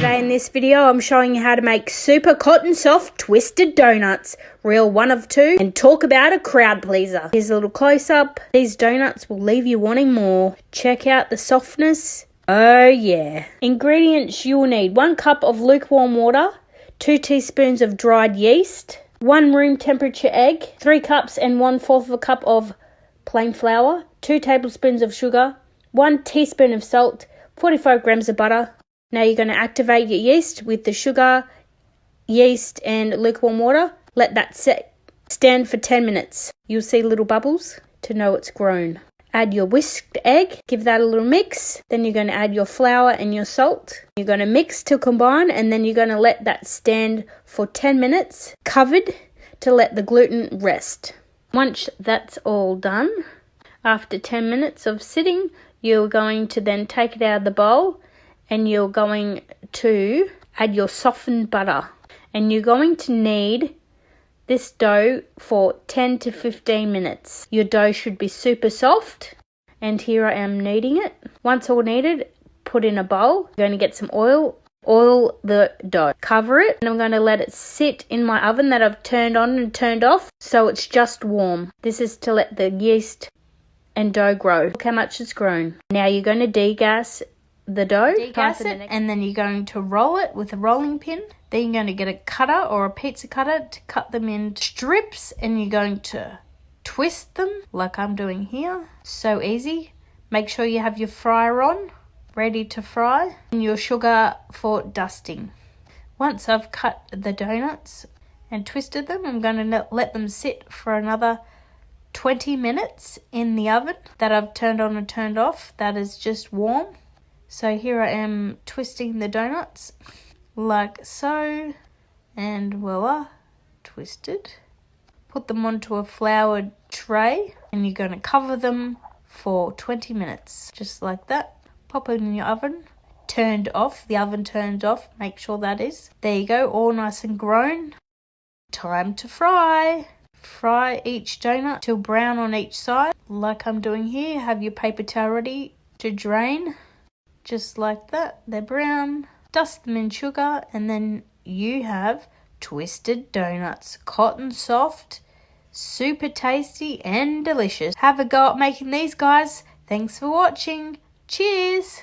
Today in this video I'm showing you how to make super cotton soft twisted donuts. Reel 1 of 2 and talk about a crowd pleaser. Here's a little close up. These donuts will leave you wanting more. Check out the softness. Oh yeah. Ingredients you will need: 1 cup of lukewarm water, 2 teaspoons of dried yeast, 1 room temperature egg, 3 cups and 1/4 of a cup of plain flour, 2 tablespoons of sugar, 1 teaspoon of salt, 45 grams of butter. Now you're going to activate your yeast with the sugar, yeast and lukewarm water. Let that stand for 10 minutes. You'll see little bubbles to know it's grown. Add your whisked egg, give that a little mix. Then you're going to add your flour and your salt. You're going to mix till combine, and then you're going to let that stand for 10 minutes, covered, to let the gluten rest. Once that's all done, after 10 minutes of sitting, you're going to then take it out of the bowl and you're going to add your softened butter. And you're going to knead this dough for 10 to 15 minutes. Your dough should be super soft. And here I am kneading it. Once all kneaded, put in a bowl. I'm going to get some oil. Oil the dough. Cover it. And I'm going to let it sit in my oven that I've turned on and turned off, so it's just warm. This is to let the yeast and dough grow. Look how much it's grown. Now you're going to degas the dough, degas it, and then you're going to roll it with a rolling pin. Then you're going to get a cutter or a pizza cutter to cut them into strips, and you're going to twist them like I'm doing here. So easy. Make sure you have your fryer on, ready to fry, and your sugar for dusting. Once I've cut the donuts and twisted them, I'm going to let them sit for another 20 minutes in the oven that I've turned on and turned off. That is just warm. So here I am twisting the donuts like so, and voila, twisted. Put them onto a floured tray, and you're going to cover them for 20 minutes, just like that. Pop it in your oven, turned off, the oven turned off, make sure that is. There you go, all nice and grown. Time to fry. Fry each donut till brown on each side, like I'm doing here. Have your paper towel ready to drain, just like that. They're brown. Dust them in sugar, and then you have twisted donuts. Cotton soft, super tasty and delicious. Have a go at making these, guys. Thanks for watching. Cheers.